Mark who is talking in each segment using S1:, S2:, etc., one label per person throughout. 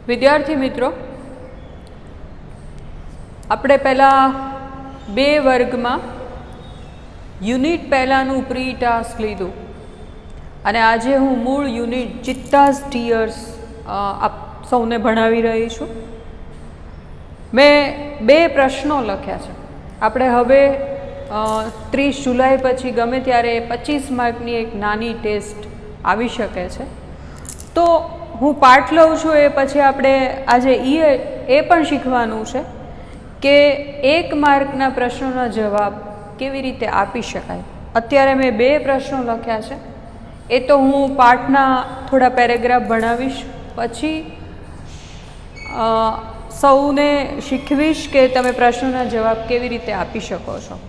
S1: વિદ્યાર્થી મિત્રો, આપણે પહેલાં બે વર્ગમાં યુનિટ પહેલાંનું પ્રી ટાસ્ક લીધું અને આજે હું મૂળ યુનિટ ચિત્તાઝ ટીયર્સ આપ સૌને ભણાવી રહી છું. મેં બે પ્રશ્નો લખ્યા છે. આપણે હવે 30 જુલાઈ પછી ગમે ત્યારે 25 માર્કની એક નાની ટેસ્ટ આવી શકે છે. તો હું પાઠ લઉં છું એ પછી આપણે આજે એ પણ શીખવાનું છે કે 1 માર્કના પ્રશ્નોના જવાબ કેવી રીતે આપી શકાય. અત્યારે મેં બે પ્રશ્નો લખ્યા છે, એ તો હું પાઠના થોડા પેરેગ્રાફ ભણાવીશ, પછી સૌને શીખવીશ કે તમે પ્રશ્નોના જવાબ કેવી રીતે આપી શકો છો.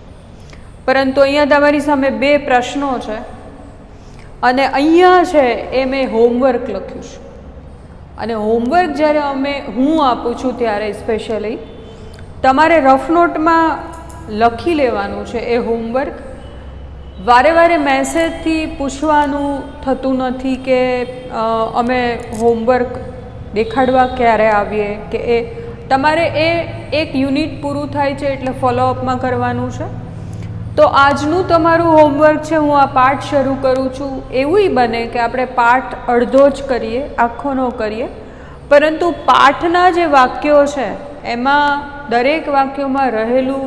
S1: પરંતુ અહીંયા તમારી સામે બે પ્રશ્નો છે અને અહીંયા છે એ મેં હોમવર્ક લખ્યું છે. અને હોમવર્ક જ્યારે હું આપું છું ત્યારે સ્પેશિયલી તમારે રફ નોટમાં લખી લેવાનું છે. એ હોમવર્ક વારે વારે મેસેજથી પૂછવાનું થતું નથી કે અમે હોમવર્ક દેખાડવા ક્યારે આવીએ, કે એ તમારે એક યુનિટ પૂરું થાય છે એટલે ફોલોઅપમાં કરવાનું છે. તો આજનું તમારું હોમવર્ક છે, હું આ પાઠ શરૂ કરું છું. એવું બને કે આપણે પાઠ અડધો જ કરીએ, આખો ન કરીએ, પરંતુ પાઠના જે વાક્યો છે એમાં દરેક વાક્યોમાં રહેલું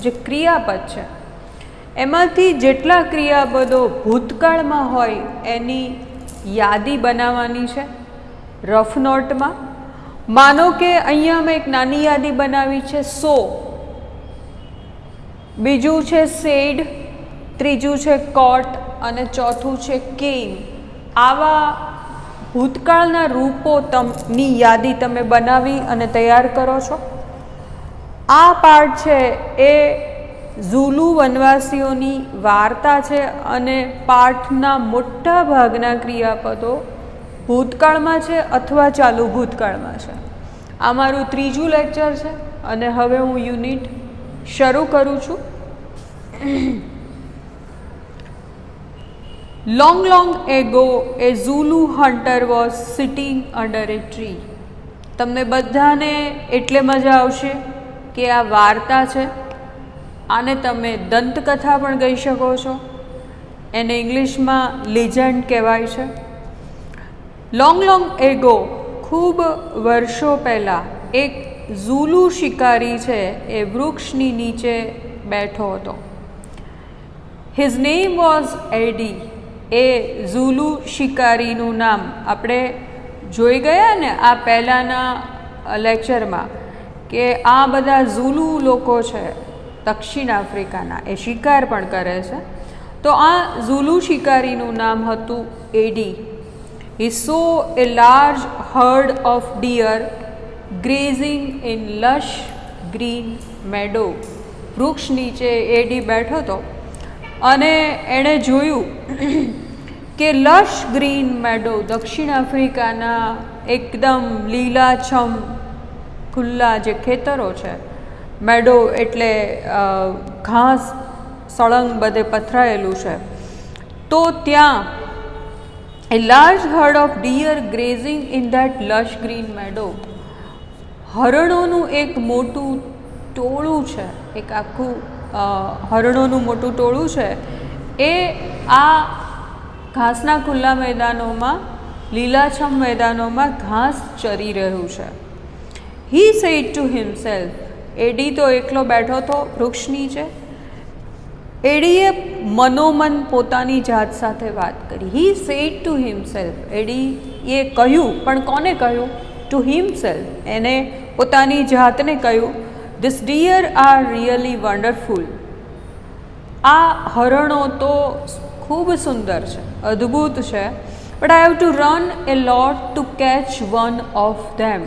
S1: જે ક્રિયાપદ છે એમાંથી જેટલા ક્રિયાપદો ભૂતકાળમાં હોય એની યાદી બનાવવાની છે રફ નોટમાં. માનો કે અહીંયા મેં એક નાની યાદી બનાવી છે સો, બીજું છે સેડ, ત્રીજું છે કોટ અને ચોથું છે કેમ. આવા ભૂતકાળના રૂપોની યાદી તમે બનાવી અને તૈયાર કરો છો. આ પાઠ છે એ ઝુલુ વનવાસીઓની વાર્તા છે અને પાઠના મોટા ભાગના ક્રિયાપદો ભૂતકાળમાં છે અથવા ચાલુ ભૂતકાળમાં છે. આ મારું ત્રીજું લેક્ચર છે અને હવે હું યુનિટ શરૂ કરું છું. Long ago, a Zulu hunter was sitting under a tree. તમને બધાને એટલે મજા આવશે કે આ વાર્તા છે. આને તમે દંતકથા પણ કહી શકો છો. એને ઇંગ્લિશમાં લિજન્ડ કહેવાય છે. લોંગ એગો, ખૂબ વર્ષો પહેલાં એક ઝુલુ શિકારી છે એ વૃક્ષની નીચે બેઠો હતો. His name was Eddie. એ ઝુલુ શિકારીનું નામ આપણે જોઈ ગયા ને આ પહેલાંના લેક્ચરમાં કે આ બધા ઝુલુ લોકો છે દક્ષિણ આફ્રિકાના, એ શિકાર પણ કરે છે. તો આ ઝુલુ શિકારીનું નામ હતું એડી. He saw a large herd of deer grazing in lush green meadow. વૃક્ષ નીચે એડી બેઠો હતો અને એણે જોયું કે લશ ગ્રીન મેડો, દક્ષિણ આફ્રિકાના એકદમ લીલાછમ ખુલ્લા જે ખેતરો છે, મેડો એટલે ઘાસ સળંગ બધે પથરાયેલું છે, તો ત્યાં a large herd of deer grazing in that lush green meadow. હરણોનું એક મોટું ટોળું છે, એક આખું હરણોનું મોટું ટોળું છે, એ આ ઘાસના ખુલ્લા મેદાનોમાં, લીલાછમ મેદાનોમાં ઘાસ ચરી રહ્યું છે. He said to himself. એડી તો એકલો બેઠો હતો વૃક્ષ નીચે. એડીએ મનોમન પોતાની જાત સાથે વાત કરી. He said to himself. ADA કહ્યું, પણ કોને કહ્યું? To himself. એને પોતાની જાતને કહ્યું, This deer are really wonderful. આ હરણો તો ખૂબ સુંદર છે, અદ્ભુત છે. But I have to run a lot to catch one of them.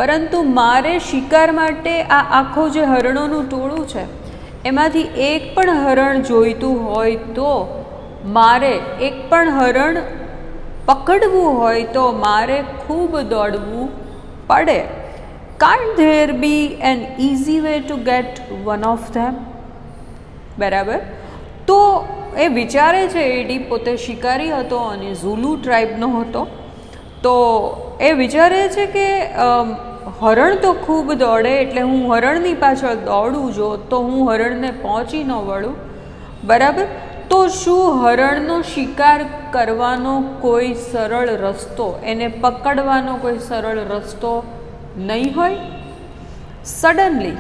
S1: પરંતુ મારે શિકાર માટે આ આખો જે હરણોનું ટોળું છે એમાંથી એક પણ હરણ જોઈતું હોય તો મારે, એક પણ હરણ પકડવું હોય તો મારે ખૂબ દોડવું પડે. Can't there be an easy way to get one of them? બરાબર. તો એ વિચારે છે, એડી પોતે શિકારી હતો અને ઝુલુ ટ્રાઇબનો હતો. તો એ વિચારે છે કે હરણ તો ખૂબ દોડે, એટલે હું હરણની પાછળ દોડું જો તો હું હરણને પહોંચી ન વળું, બરાબર. તો શું હરણનો શિકાર કરવાનો કોઈ સરળ રસ્તો, એને પકડવાનો કોઈ સરળ રસ્તો નહીં હોય? સડનલી,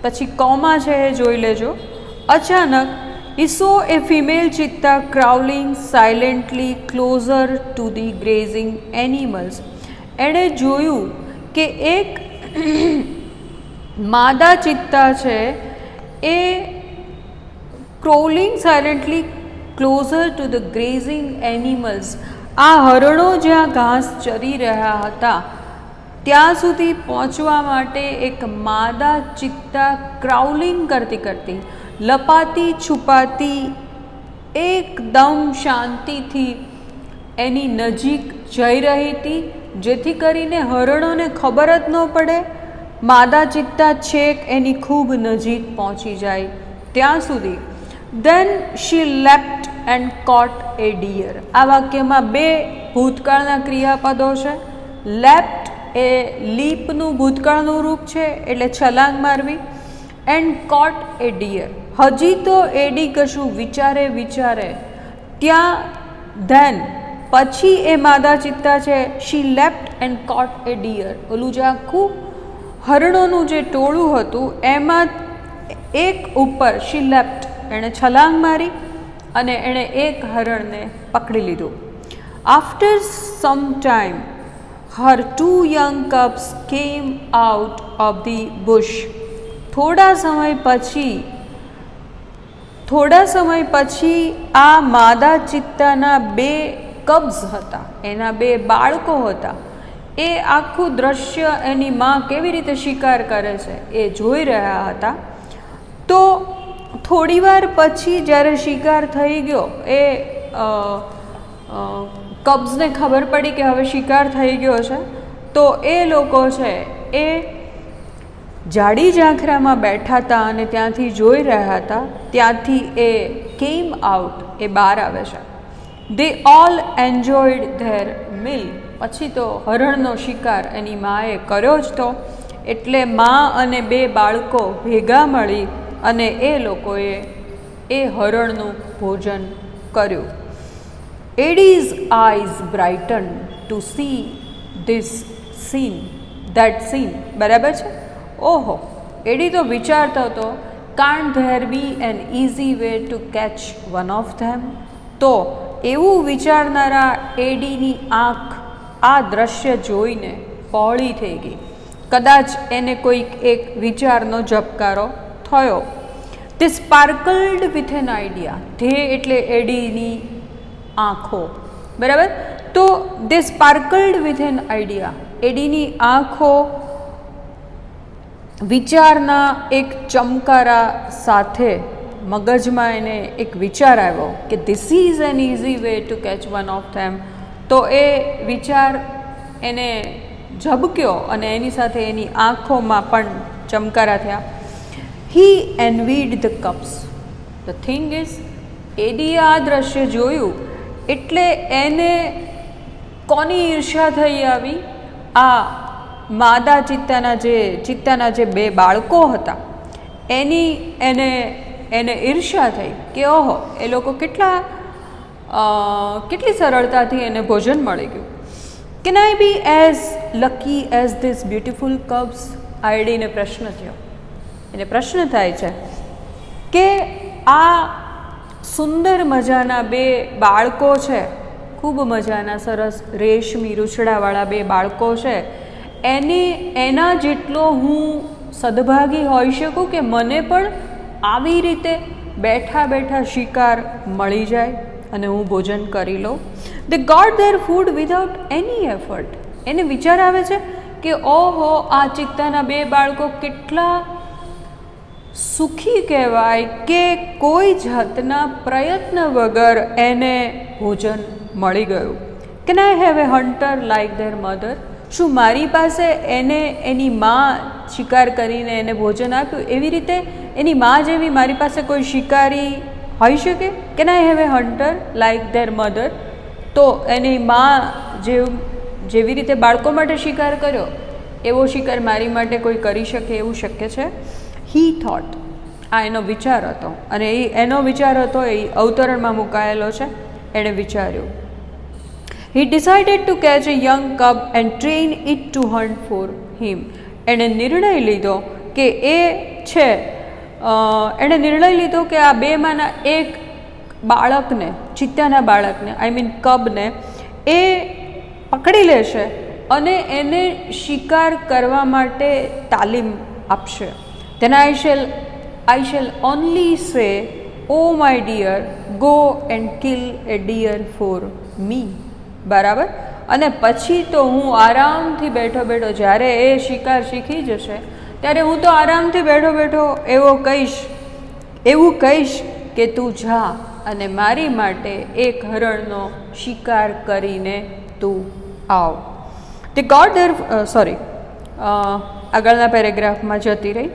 S1: પછી કોમા છે એ જોઈ લેજો. અચાનક he saw a female cheetah crawling silently closer to the grazing animals. એણે જોયું કે એક માદા ચિત્તા છે એ crawling silently closer to the grazing animals, આ હરણો જ્યાં ઘાસ ચરી રહ્યા હતા ત્યાં સુધી પહોંચવા માટે એક માદા ચિત્તા ક્રાઉલિંગ કરતી કરતી, લપાતી છુપાતી એકદમ શાંતિથી એની નજીક જઈ રહી હતી, જેથી કરીને હરણોને ખબર જ ન પડે, માદા ચિત્તા છેક એની ખૂબ નજીક પહોંચી જાય ત્યાં સુધી. Then she leapt and caught a deer. આ વાક્યમાં બે ભૂતકાળના ક્રિયાપદો છે. લેપ્ટ એ લીપનું ભૂતકાળનું રૂપ છે, એટલે છલાંગ મારવી. એન્ડ કોટ એ ડિયર, હજી તો એડી કશું વિચારે ત્યાં. ધેન પછી એ માદા ચિત્તા છે, શી leapt and caught a dear, ઓલું જે આખું હરણોનું જે ટોળું હતું એમાં એક ઉપર શી લેપ્ટ, એણે છલાંગ મારી અને એણે એક હરણને પકડી લીધું. After some time Har 2 young cubs came out of the bush. થોડા સમય પછી આ માદા ચિત્તાના 2 કબ્સ હતા, એના 2 બાળકો હતા. એ આખું દ્રશ્ય એની માં કેવી રીતે શિકાર કરે છે એ જોઈ રહ્યા હતા. તો થોડીવાર પછી જ્યારે શિકાર થઈ ગયો, એ કબ્સને ખબર પડી કે હવે શિકાર થઈ ગયો છે, તો એ લોકો છે એ જાડી ઝાંખરામાં બેઠા હતા અને ત્યાંથી જોઈ રહ્યા હતા. ત્યાંથી એ કેમ આઉટ, એ બહાર આવે છે. દે ઓલ એન્જોયડ ધેર મિલ. પછી તો હરણનો શિકાર એની માએ કર્યો જ તો, એટલે મા અને 2 બાળકો ભેગા મળી અને એ લોકોએ એ હરણનું ભોજન કર્યું. Eddie's eyes brighten to see this scene, that scene, બરાબર છે. ઓહો, એડી તો વિચારતો હતો, can't there be an easy way to catch one of them. તો એવું વિચારનારા એડીની આંખ આ દ્રશ્ય જોઈને પહોળી થઈ ગઈ. કદાચ એને કોઈક એક વિચારનો ઝબકારો થયો. તે સ્પાર્કલ્ડ વિથ એન આઈડિયા, ધે એટલે એડીની આંખો, બરાબર. તો દે સ્પાર્કલ્ડ વિથ એન આઈડિયા, એડીની આંખો વિચારના એક ચમકારા સાથે, મગજમાં એને એક વિચાર આવ્યો કે this is an easy way to catch one of them. તો એ વિચાર એને ઝબક્યો અને એની સાથે એની આંખોમાં પણ ચમકારા થયા. He envied the cubs. The thing is, એડીએ આ દ્રશ્ય જોયું એટલે એને કોની ઈર્ષ્યા થઈ આવી? આ માદા ચિત્તાના જે 2 બાળકો હતા એને ઈર્ષ્યા થઈ કે ઓહો, એ લોકો કેટલી સરળતાથી એને ભોજન મળી ગયું. Can I be as lucky as this beautiful cubs? આઈડીને પ્રશ્ન થયો. એને પ્રશ્ન થાય છે કે આ સુંદર મજાના 2 બાળકો છે, ખૂબ મજાના સરસ રેશમી રૂછડાવાળા 2 બાળકો છે, એના જેટલો હું સદભાગી હોઈ શકું કે મને પણ આવી રીતે બેઠા બેઠા શિકાર મળી જાય અને હું ભોજન કરી લઉં. They got their food without any effort. એને વિચાર આવે છે કે ઓહો, આ ચિત્તાના 2 બાળકો કેટલા સુખી કહેવાય કે કોઈ જાતના પ્રયત્ન વગર એને ભોજન મળી ગયું. Can I have a hunter like their mother? શું મારી પાસે એની માં શિકાર કરીને એને ભોજન આપ્યું, એવી રીતે એની માં જેવી મારી પાસે કોઈ શિકારી હોઈ શકે? Can I have a hunter like their mother? તો એની માં જેવી રીતે બાળકો માટે શિકાર કર્યો એવો શિકાર મારી માટે કોઈ કરી શકે એવું શક્ય છે? હી થોટ, આ એનો વિચાર હતો, અને એનો વિચાર હતો એ અવતરણમાં મુકાયેલો છે. એણે વિચાર્યું. He decided to catch a young cub and train it to hunt for him. એણે નિર્ણય લીધો કે એણે નિર્ણય લીધો કે આ બેમાંના એક બાળકને, ચિત્તાના બાળકને, આઈ મીન કબને એ પકડી લેશે અને એને શિકાર કરવા માટે તાલીમ આપશે. then I shall only say, oh my dear, go and kill a deer for me. બરાબર? અને પછી તો હું આરામથી બેઠો જ્યારે એ શિકાર શીખી જશે ત્યારે હું તો આરામથી બેઠો એવું કહીશ કે તું જા અને મારી માટે એક હરણનો શિકાર કરીને તું આવ. તે ગોડ ધેર આગળના પેરેગ્રાફમાં જતી રહી.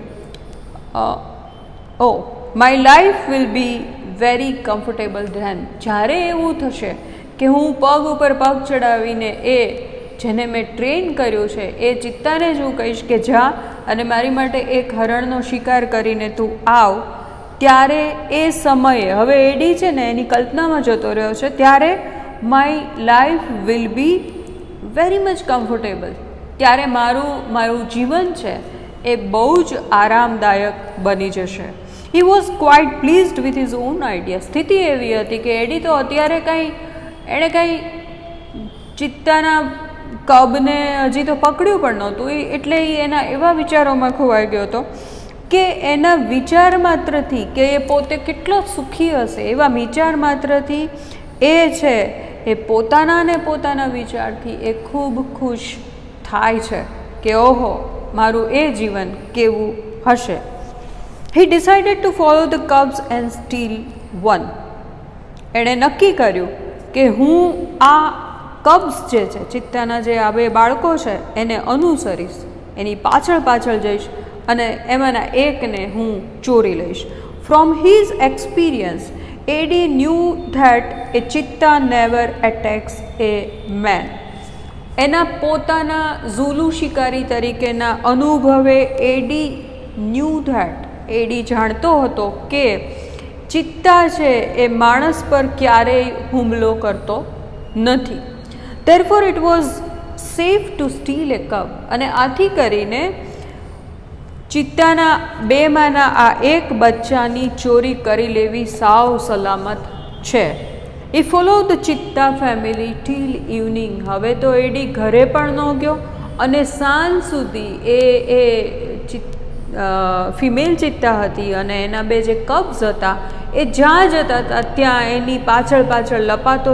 S1: My life will be very comfortable then. જ્યારે એવું થશે કે હું પગ ઉપર પગ ચડાવીને એ જેને મેં ટ્રેન કર્યું છે એ ચિત્તાને જ હું કહીશ કે જા અને મારી માટે એક હરણનો શિકાર કરીને તું આવ, ત્યારે એ સમયે હવે એડી છે ને એની કલ્પનામાં જતો રહ્યો છે, ત્યારે my life will be very much comfortable. ત્યારે મારું જીવન છે એ બહુ જ આરામદાયક બની જશે. He was quite pleased with his own idea. સ્થિતિ એવી હતી કે એડી તો અત્યારે એણે કંઈ ચિત્તાના કબને હજી તો પકડ્યું પણ નહોતું, એટલે એના એવા વિચારોમાં ખોવાઈ ગયો હતો કે એના વિચાર માત્રથી કે એ પોતે કેટલો સુખી હશે એવા વિચાર માત્રથી એ પોતાના વિચારથી એ ખૂબ ખુશ થાય છે કે ઓહો મારું એ જીવન કેવું હશે. હી decided two follow the cubs and steel one. એણે નક્કી કર્યું કે હું આ કબ્સ જે છે, ચિત્તાના જે આ બે બાળકો છે એને અનુસરીશ, એની પાછળ જઈશ અને એમાંના એકને હું ચોરી લઈશ. From his experience Eddie knew that a cheetah never attacks A main. એના પોતાના ઝૂલુ શિકારી તરીકેના અનુભવે એડી જાણતો હતો કે ચિત્તા છે એ માણસ પર ક્યારેય હુમલો કરતો નથી. Therefore it was safe to steal a cub. અને આથી કરીને ચિત્તાના બેમાંના આ એક બચ્ચાની ચોરી કરી લેવી સાવ સલામત છે. એ follow the cheetah family till evening. હવે તો એડી ઘરે પણ ન ગયો અને સાંજ સુધી એ ફિમેલ ચિત્તા હતી અને એના બે જે કબ્સ હતા એ જ્યાં જતા હતા ત્યાં એની પાછળ લપાતો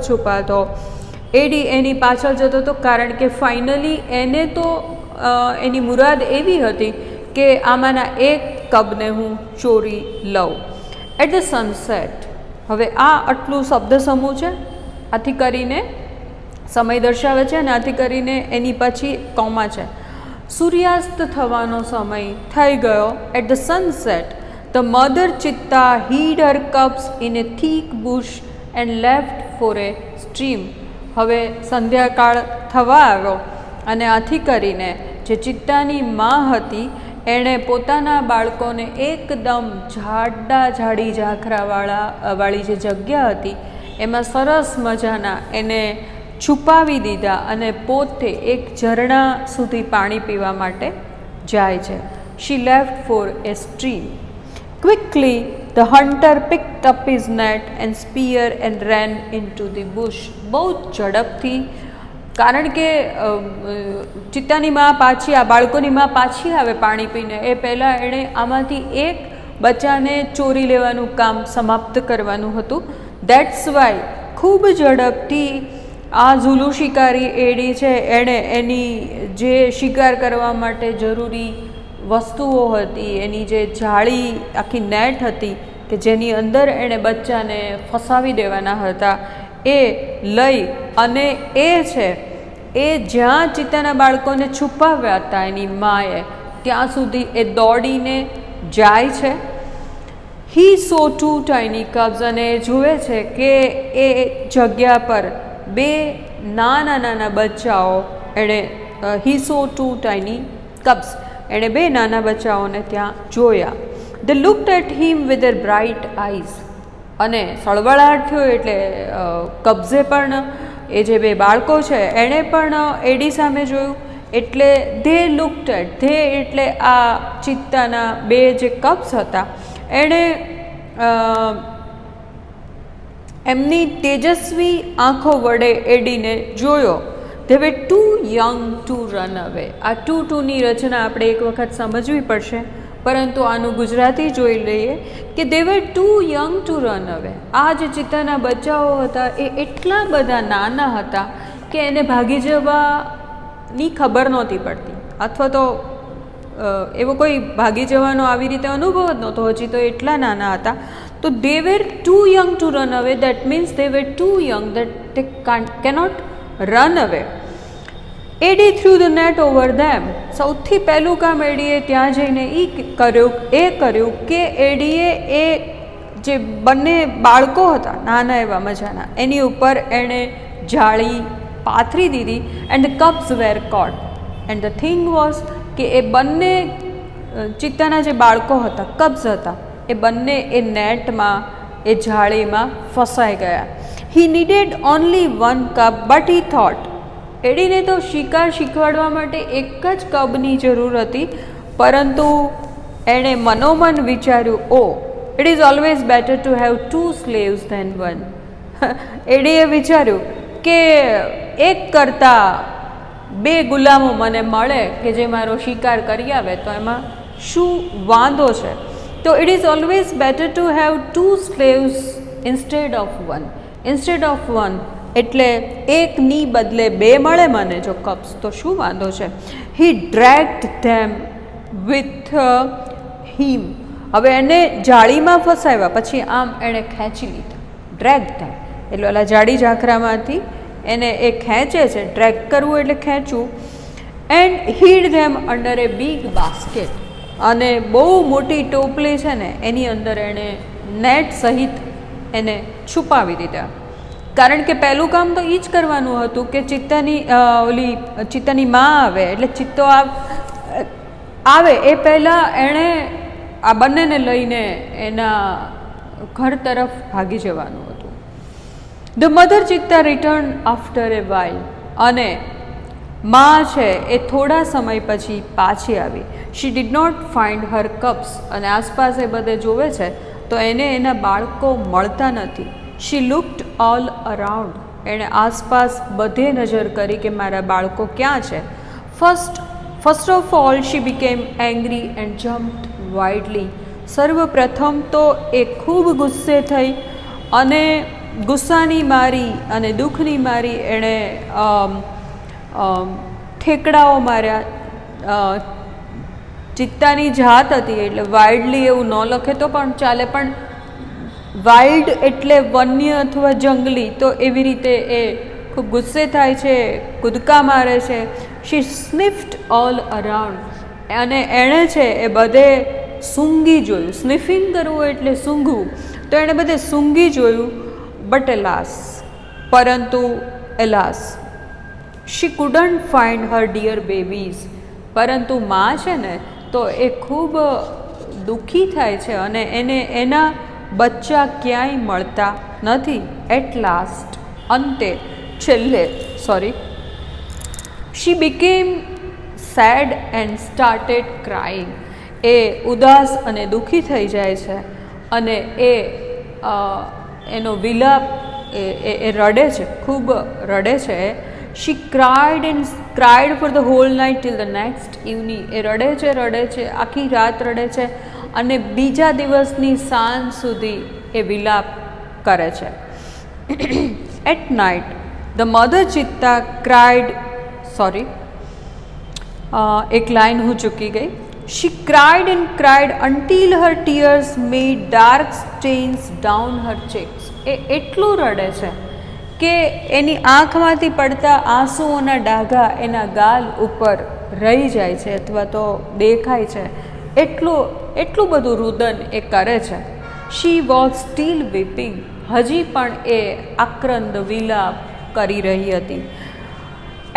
S1: છુપાતો એડી એની પાછળ જતો હતો, કારણ કે ફાઇનલી એને તો એની મુરાદ એવી હતી કે આમાંના એક કબને હું ચોરી લઉં. At the sunset. હવે આ આટલું શબ્દ સમૂહ છે, આથી કરીને સમય દર્શાવે છે અને આથી કરીને એની પછી કોમા છે. સૂર્યાસ્ત થવાનો સમય થઈ ગયો. At the sunset the mother cheetah hid her cubs in a thick bush and left for a stream. હવે સંધ્યાકાળ થવા આવ્યો અને આથી કરીને જે ચિત્તાની માં હતી એણે પોતાના બાળકોને એકદમ જાડી ઝાખરાવાળી જે જગ્યા હતી એમાં સરસ મજાના એને છુપાવી દીધા અને પોતે એક ઝરણા સુધી પાણી પીવા માટે જાય છે. She left for a stream. Quickly the hunter picked up his net and spear and ran into the bush. બહુ ઝડપથી, કારણ કે ચિત્તાની માં પાછી, આ બાળકોની માં પાછી આવે પાણી પીને એ પહેલાં એણે આમાંથી એક બચ્ચાને ચોરી લેવાનું કામ સમાપ્ત કરવાનું હતું. દેટ્સ વાય ખૂબ ઝડપથી આ ઝૂલુ શિકારી એડી છે એણે એની જે શિકાર કરવા માટે જરૂરી વસ્તુઓ હતી, એની જે જાળી આખી નેટ હતી કે જેની અંદર એણે બચ્ચાને ફસાવી દેવાના હતા એ લઈ અને એ જ્યાં ચિત્તાના બાળકોને છુપાવ્યા હતા એની માએ ત્યાં સુધી એ દોડીને જાય છે. હી સો ટુ ટાઇની કબ્સ. અને એ જુએ છે કે એ જગ્યા પર બે નાના નાના બચ્ચાઓ એણે હી સો 2 ટાઇની કબ્સ, એણે 2 નાના બચ્ચાઓને ત્યાં જોયા. They looked at him with their bright eyes, અને સળવળાટ થયો એટલે કબ્ઝે પણ એ જે 2 બાળકો છે એણે પણ એડી સામે જોયું. એટલે ધે લુક્ડ એટ, ધે એટલે આ ચિત્તાના 2 જે કબ્સ હતા એણે એમની તેજસ્વી આંખો વડે એડીને જોયો. They way too young to run away. આ ટુની રચના આપણે એક વખત સમજવી પડશે, પરંતુ આનું ગુજરાતી જોઈ લઈએ કે they were too young to run away. આ જે ચિત્તાના બચ્ચાઓ હતા એ એટલા બધા નાના હતા કે એને ભાગી જવાની ખબર નહોતી પડતી, અથવા તો એવો કોઈ ભાગી જવાનો આવી રીતે અનુભવ જ નહોતો, હજી તો એટલા નાના હતા. તો they were too young to run away. That means they were too young that they cannot run away. Eddie threw the net over them. સૌથી પહેલું કામ એડીએ ત્યાં જઈને એ કર્યું કે એડીએ એ જે બંને બાળકો હતા નાના એવા મજાના એની ઉપર એણે જાળી પાથરી દીધી. And the cubs were caught. And the thing was કે એ બંને ચિત્તાના જે બાળકો હતા, કબ્સ હતા, એ બંને એ નેટમાં, એ જાળીમાં ફસાઈ ગયા. He needed only 1 cub but he thought. એડીને તો શિકાર શીખવાડવા માટે એક જ કબની જરૂર હતી, પરંતુ એણે મનોમન વિચાર્યું, oh it is always better to have 2 slaves than 1. એડીએ વિચાર્યું કે એક કરતાં 2 ગુલામો મને મળે કે જે મારો શિકાર કરી આવે તો એમાં શું વાંધો છે. તો it is always better to have 2 slaves instead of 1. Instead of 1 એટલે એકની બદલે 2 મળે મને જો કપ્સ તો શું વાંધો છે. હી ડ્રેગ્ડ ધેમ વિથ હિમ. હવે એને જાળીમાં ફસાવ્યા, પછી આમ એણે ખેંચી લીધા. ડ્રેગ ધેમ એટલે ઓલા જાડી ઝાંખરામાંથી એને એ ખેંચે છે, ડ્રેગ કરવું એટલે ખેંચવું. And hid them under a big basket. અને બહુ મોટી ટોપલી છે ને એની અંદર એણે નેટ સહિત એને છુપાવી દીધા. કારણ કે પહેલું કામ તો એ જ કરવાનું હતું કે ચિત્તાની માં આવે એટલે ચિત્તો આવે એ પહેલાં એણે આ બંનેને લઈને એના ઘર તરફ ભાગી જવાનું હતું. The mother cheetah return after a while. અને માં છે એ થોડા સમય પછી પાછી આવી. She did not find her cubs. અને આસપાસ એ બધે જોવે છે તો એને એના બાળકો મળતા નથી. શી લુક્ડ ઓલ અરાઉન્ડ. એણે આસપાસ બધે નજર કરી કે મારા બાળકો ક્યાં છે. First of all she became angry and jumped wildly. સર્વપ્રથમ તો એ ખૂબ ગુસ્સે થઈ અને ગુસ્સાની મારી અને દુઃખની મારી એણે ઠેકડાઓ માર્યા. ચિત્તાની જાત હતી એટલે વાઇલ્ડલી એવું ન લખે તો પણ ચાલે, પણ વાઇલ્ડ એટલે વન્ય અથવા જંગલી, તો એવી રીતે એ ખૂબ ગુસ્સે થાય છે, કૂદકા મારે છે. શી સ્નિફ્ડ ઓલ અરાઉન્ડ. અને એણે છે એ બધે સૂંઘી જોયું. સ્નિફિંગ કરવું એટલે સૂંઘવું, તો એણે બધે સૂંઘી જોયું. બટ એલાસ, પરંતુ alas, she couldn't find her dear babies. પરંતુ માં છે ને તો એ ખૂબ દુઃખી થાય છે અને એને એના બચ્ચા ક્યાંય મળતા નથી. એટ લાસ્ટ, અંતે, છેલ્લે, she became sad and started crying. એ ઉદાસ અને દુઃખી થઈ જાય છે અને એનો વિલાપ એ રડે છે, ખૂબ રડે છે. She cried for the whole night till the next evening. એ રડે છે, આખી રાત રડે છે અને બીજા દિવસની સાંજ સુધી એ વિલાપ કરે છે. At night the mother cheetah cried, એક લાઈન હું ચૂકી ગઈ. She cried and cried until her tears made dark stains down her cheeks. એ એટલું રડે છે કે એની આંખમાંથી પડતા આંસુઓના ડાઘા એના ગાલ ઉપર રહી જાય છે અથવા તો દેખાય છે. એટલું બધું રુદન એ કરે છે. She was still weeping. હજી પણ એ આક્રંદ વિલાપ કરી રહી હતી.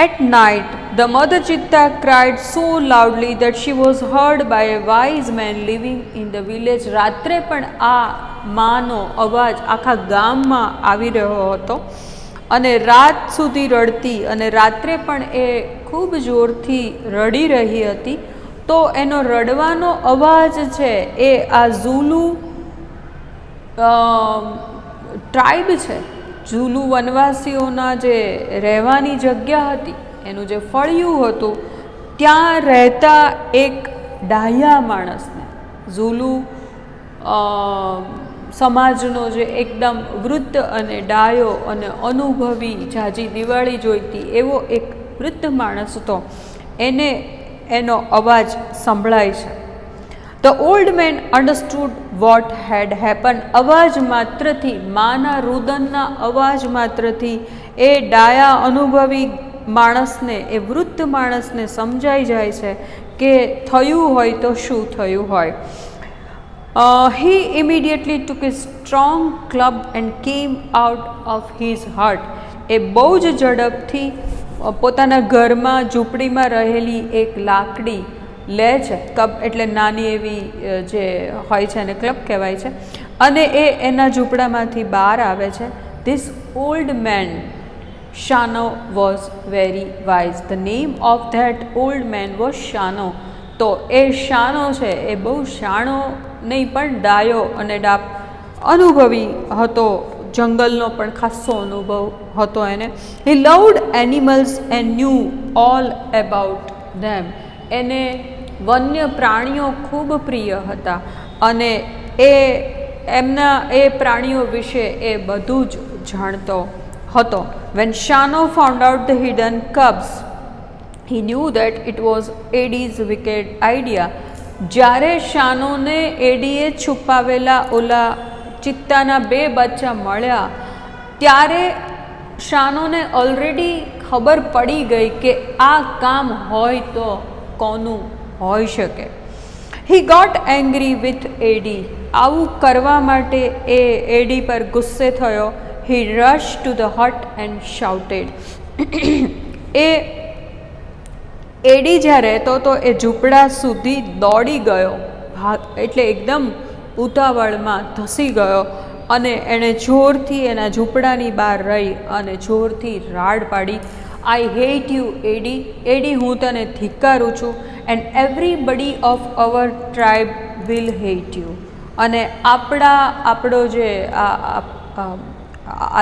S1: At night, the mother cheetah cried so loudly that she was heard by a wise man living in the village. રાત્રે પણ આ માનો અવાજ આખા ગામમાં આવી રહ્યો હતો અને રાત સુધી રડતી, અને રાત્રે પણ એ ખૂબ જોરથી રડી રહી હતી. તો એનો રડવાનો અવાજ છે એ આ ઝુલુ ટ્રાઇબ છે, ઝુલુ વનવાસીઓના જે રહેવાની જગ્યા હતી, એનું જે ફળિયું હતું, ત્યાં રહેતા એક ડાહ્યા માણસને, ઝુલુ સમાજનો જે એકદમ વૃદ્ધ અને ડાયો અને અનુભવી, જાજી દિવાળી જોઈતી એવો એક વૃદ્ધ માણસ હતો, એને એનો અવાજ સંભળાય છે. The old man understood what had happened. અવાજ માત્રથી, માના રુદનના અવાજ માત્રથી એ ડાયા અનુભવી માણસને, એ વૃદ્ધ માણસને સમજાઈ જાય છે કે થયું હોય તો શું થયું હોય. He immediately took a strong club and came out of his hut. એ બહુ જ ઝડપથી પોતાના ઘરમાં ઝૂંપડીમાં રહેલી એક લાકડી લે છે. કબ એટલે નાની એવી જે હોય છે એને ક્લબ કહેવાય છે, અને એ એના ઝૂંપડામાંથી બહાર આવે છે. This old man Shano was very wise. The name of that old man was Shano. તો એ શાનો છે એ બહુ શાણો નહીં પણ ડાયો અને અનુભવી હતો, જંગલનો પણ ખાસો અનુભવ હતો એને. He loved animals and knew all about them. એને વન્ય પ્રાણીઓ ખૂબ પ્રિય હતા અને એ પ્રાણીઓ વિશે એ બધું જ જાણતો હતો. When Shano found out the hidden cubs, he knew that it was Eddie's wicked idea. જ્યારે શાનોને એડીએ છુપાવેલા ઓલા ચિત્તાના 2 બચ્ચા મળ્યા, ત્યારે શાનોને ઓલરેડી ખબર પડી ગઈ કે આ કામ હોય તો કોનું હોઈ શકે. He got angry with Eddie. આવું કરવા માટે એ એડી પર ગુસ્સે થયો. He rushed to the hut and shouted. એ એડી જ્યાં રહેતો તો એ ઝૂંપડા સુધી દોડી ગયો, એટલે એકદમ ઉતાવળમાં ધસી ગયો, અને એણે જોરથી એના ઝૂંપડાની બહાર રહી અને જોરથી રાડ પાડી. I hate you, Eddie. એડી, હું તને ધિક્કારું છું. And everybody of our tribe will hate you. અને આપણો જે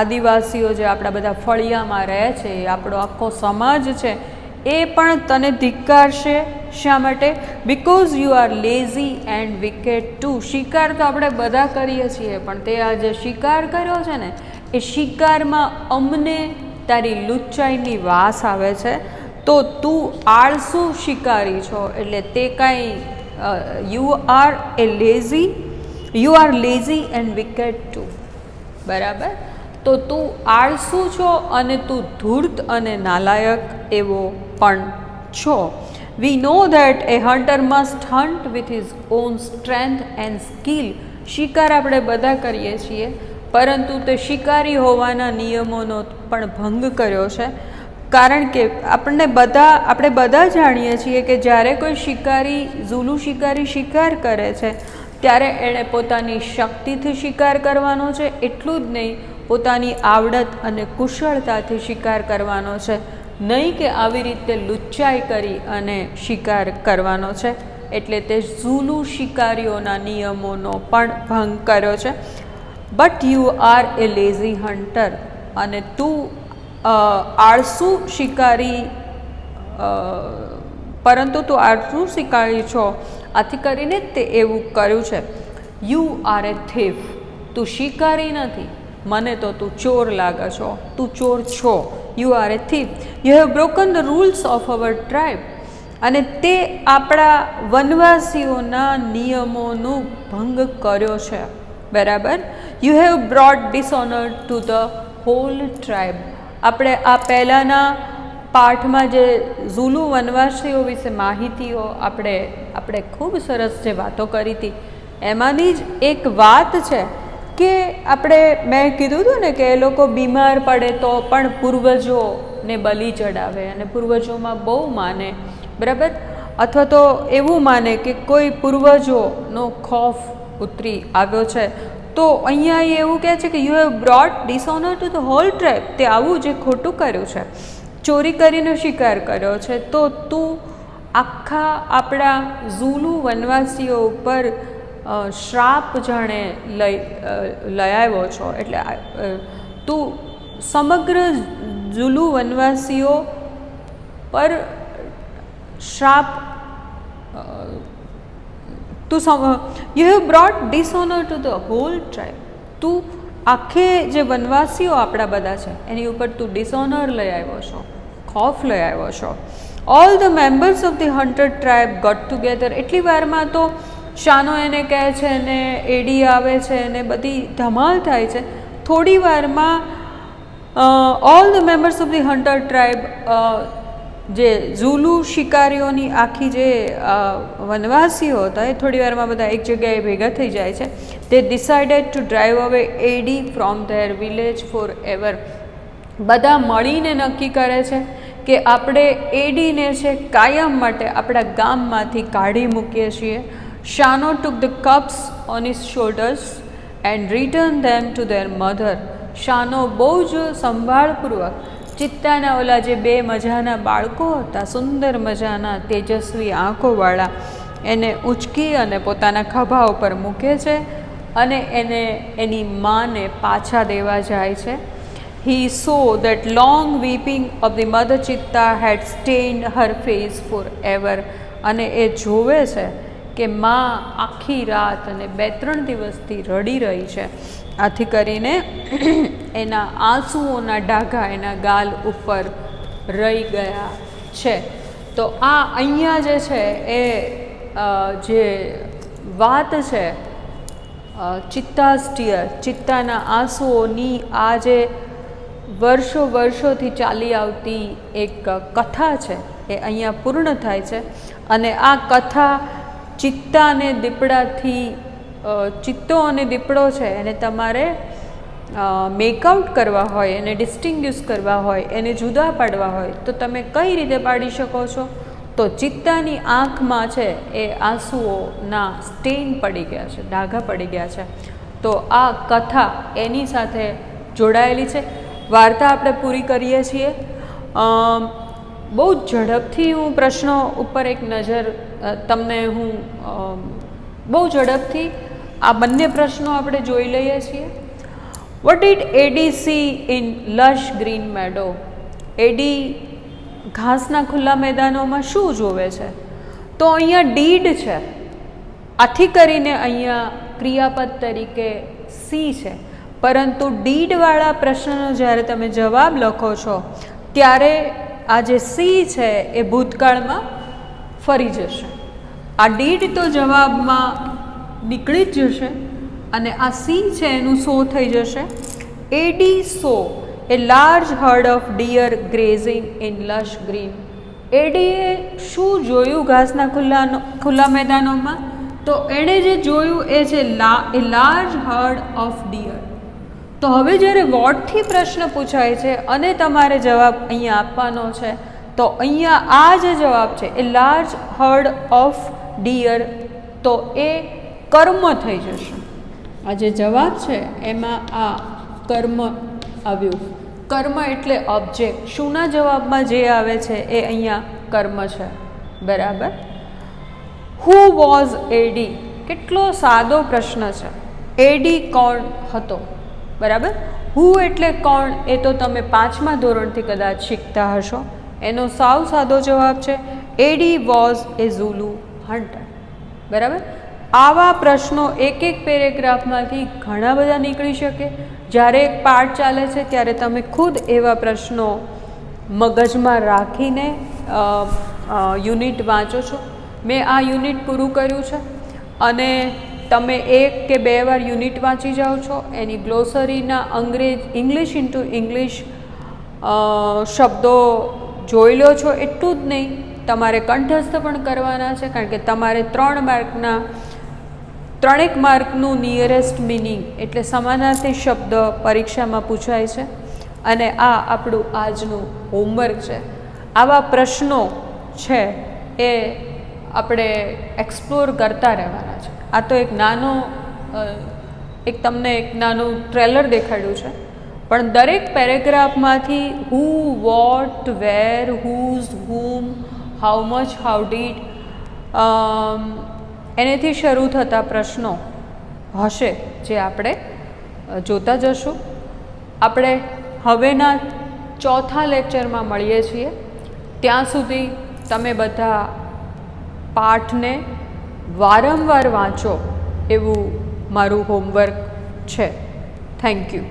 S1: આદિવાસીઓ જે આપણા બધા ફળિયામાં રહે છે, આપણો આખો સમાજ છે, એ પણ તને ધિક્કારશે. શા માટે? Because you are lazy and wicked too. શિકાર તો આપણે બધા કરીએ છીએ, પણ તે આ જે શિકાર કર્યો છે ને, એ શિકારમાં અમને તારી લુચ્ચાઈની વાસ આવે છે. તો તું આળસુ શિકારી છો, એટલે તે કાંઈ you are lazy and wicked too. બરાબર? તો તું આળસુ છો અને તું ધૂર્ત અને નાલાયક એવો પણ છો. We know that a hunter must hunt with his own strength and skill. શિકાર આપણે બધા કરીએ છીએ, પરંતુ તે શિકારી હોવાના નિયમોનો પણ ભંગ કર્યો છે. કારણ કે આપણે બધા જાણીએ છીએ કે જ્યારે કોઈ શિકારી, ઝુલુ શિકારી શિકાર કરે છે, ત્યારે એણે પોતાની શક્તિથી શિકાર કરવાનો છે, એટલું જ નહીં, પોતાની આવડત અને કુશળતાથી શિકાર કરવાનો છે, નહીં કે આવી રીતે લુચ્ચાઈ કરી અને શિકાર કરવાનો છે. એટલે તે ઝુલુ શિકારીઓના નિયમોનો પણ ભંગ કર્યો છે. But you are A lazy hunter. અને તું આળસુ શિકારી, પરંતુ તું આળસુ શિકારી છો, આથી કરીને તે એવું કર્યું છે. You are a thief. તું શિકારી નથી, મને તો તું ચોર લાગે છો, તું ચોર છો. You are a thief. You have broken the rules of our tribe. અને તે આપણા વનવાસીઓના નિયમોનું ભંગ કર્યો છે. બરાબર? You have brought dishonour to the whole tribe. આપણે આ પહેલાંના પાઠમાં જે ઝુલુ વનવાસીઓ વિશે માહિતીઓ આપણે ખૂબ સરસ જે વાતો કરી હતી, એમાંની જ એક વાત છે કે આપણે મેં કીધું હતું ને કે એ લોકો બીમાર પડે તો પણ પૂર્વજોને બલિ ચડાવે અને પૂર્વજોમાં બહુ માને, બરાબર, અથવા તો એવું માને કે કોઈ પૂર્વજોનો ખોફ ઉતરી આવ્યો છે. તો અહીંયા એ એવું કહે છે કે you have brought dishonour to the whole tribe, તે આવું જે ખોટું કર્યું છે, ચોરી કરીને શિકાર કર્યો છે, તો તું આખા આપણા ઝૂલુ વનવાસીઓ ઉપર શ્રાપ જાણે લઈ આવ્યો છો. એટલે તું સમગ્ર ઝૂલુ વનવાસીઓ પર શ્રાપ you have brought dishonour to the whole tribe, તું આખે જે વનવાસીઓ આપણા બધા છે એની ઉપર તું ડિસઓનર લઈ આવ્યો છો, ખોફ લઈ આવ્યો છો. All the members of the hunted tribe got together. એટલી વારમાં તો શાનો એને કહે છે ને એડી આવે છે ને બધી ધમાલ થાય છે. થોડી વારમાં all the members of the hunted tribe, જે ઝૂલુ શિકારીઓની આખી જે વનવાસીઓ હતા એ થોડી વારમાં બધા એક જગ્યાએ ભેગા થઈ જાય છે. તે decided to drive away Eddie from their village forever. બધા મળીને નક્કી કરે છે કે આપણે એડીને છે કાયમ માટે આપણા ગામમાંથી કાઢી મૂકીએ છીએ. Shano took the cubs on his shoulders and return them to their mother. Shano બહુ જ સંભાળપૂર્વક ચિત્તાના ઓલા જે બે મજાના બાળકો હતા, સુંદર મજાના તેજસ્વી આંખોવાળા, એને ઉંચકી અને પોતાના ખભા ઉપર મૂકે છે અને એને એની માને પાછા દેવા જાય છે. He saw that long weeping of the mother Chitta had stained her face forever. અને એ જોવે છે કે માં આખી રાત અને 2-3 દિવસથી રડી રહી છે. આથી કરીને એના આંસુઓના ડાઘા એના ગાલ ઉપર રહી ગયા છે. તો આ અહીંયા જે છે એ જે વાત છે ચિત્તાઝ ટીયર, ચિત્તાના આંસુઓની, આ જે વર્ષોથી ચાલી આવતી એક કથા છે એ અહીંયા પૂર્ણ થાય છે. અને આ કથા ચિત્તા અને દીપડાથી, ચિત્તો અને દીપડો છે એને તમારે મેકઆઉટ કરવા હોય, એને ડિસ્ટિંગ્યુશ કરવા હોય, એને જુદા પાડવા હોય તો તમે કઈ રીતે પાડી શકો છો? તો ચિત્તાની આંખમાં છે એ આંસુઓના સ્ટેન પડી ગયા છે, ડાઘા પડી ગયા છે. તો આ કથા એની સાથે જોડાયેલી છે. વાર્તા આપણે પૂરી કરીએ છીએ. બહુ ઝડપથી હું પ્રશ્નો ઉપર એક નજર તમને હું બહુ ઝડપથી આ બંને પ્રશ્નો આપણે જોઈ લઈએ છીએ. What did Eddie see in lush green meadow? Eddie ઘાસના ખુલ્લા મેદાનોમાં શું જોવે છે? તો અહીંયા ડીડ છે, આથી કરીને અહીંયા ક્રિયાપદ તરીકે સી છે. પરંતુ ડીડવાળા પ્રશ્નનો જ્યારે તમે જવાબ લખો છો ત્યારે આ જે સી છે એ ભૂતકાળમાં ફરી જશે. આ ડીડ તો જવાબમાં નીકળી જ જશે અને આ સી છે એનું સો થઈ જશે. Eddie saw a large herd of deer grazing in lush green. એડીએ શું જોયું ઘાસના ખુલ્લા મેદાનોમાં? તો એણે જે જોયું એ છે એ લાર્જ હર્ડ ઓફ ડિયર. તો હવે જ્યારે વોટથી પ્રશ્ન પૂછાય છે અને તમારે જવાબ અહીંયા આપવાનો છે તો અહીંયા આ જે જવાબ છે એ લાર્જ હર્ડ ઓફ ડિયર, તો એ કર્મ થઈ જશે. આ જે જવાબ છે એમાં આ કર્મ આવ્યું. કર્મ એટલે ઓબ્જેક્ટ. શુંના જવાબમાં જે આવે છે એ અહીંયા કર્મ છે, બરાબર. હુ વોઝ એડી? કેટલો સાદો પ્રશ્ન છે. એડી કોણ હતો? બરાબર. હુ એટલે કોણ એ તો તમે 5મા ધોરણથી કદાચ શીખતા હશો. એનો સાવ સાદો જવાબ છે એડી વોઝ એ ઝૂલુ હન્ટર. બરાબર. આવા પ્રશ્નો એક પેરેગ્રાફમાંથી ઘણા બધા નીકળી શકે. જ્યારે એક પાઠ ચાલે છે ત્યારે તમે ખુદ એવા પ્રશ્નો મગજમાં રાખીને યુનિટ વાંચો છો. મેં આ યુનિટ પૂરું કર્યું છે અને તમે 1 કે 2 વાર યુનિટ વાંચી જાઓ છો. એની ગ્લોસરીના ઇંગ્લિશ ઇન્ટુ ઇંગ્લિશ શબ્દો જોઈ લો છો. એટલું જ નહીં, તમારે કંઠસ્થ પણ કરવાના છે, કારણ કે તમારે 3 માર્કના 3 માર્કનું નિયરેસ્ટ મિનિંગ એટલે સમાનાર્થી શબ્દ પરીક્ષામાં પૂછાય છે અને આ આપણું આજનું હોમવર્ક છે. આવા પ્રશ્નો છે એ આપણે એક્સપ્લોર કરતા રહેવાના છે. આ તો એક તમને એક નાનું ટ્રેલર દેખાડ્યું છે, પણ દરેક પેરેગ્રાફમાંથી who, what, where, whose, whom, how much, how did એનેથી શરૂ થતા પ્રશ્નો હશે જે આપણે જોતા જશું. આપણે હવેના 4થા લેક્ચરમાં મળીએ છીએ. ત્યાં સુધી તમે બધા પાઠને વારંવાર વાંચો એવું મારું હોમવર્ક છે. Thank you.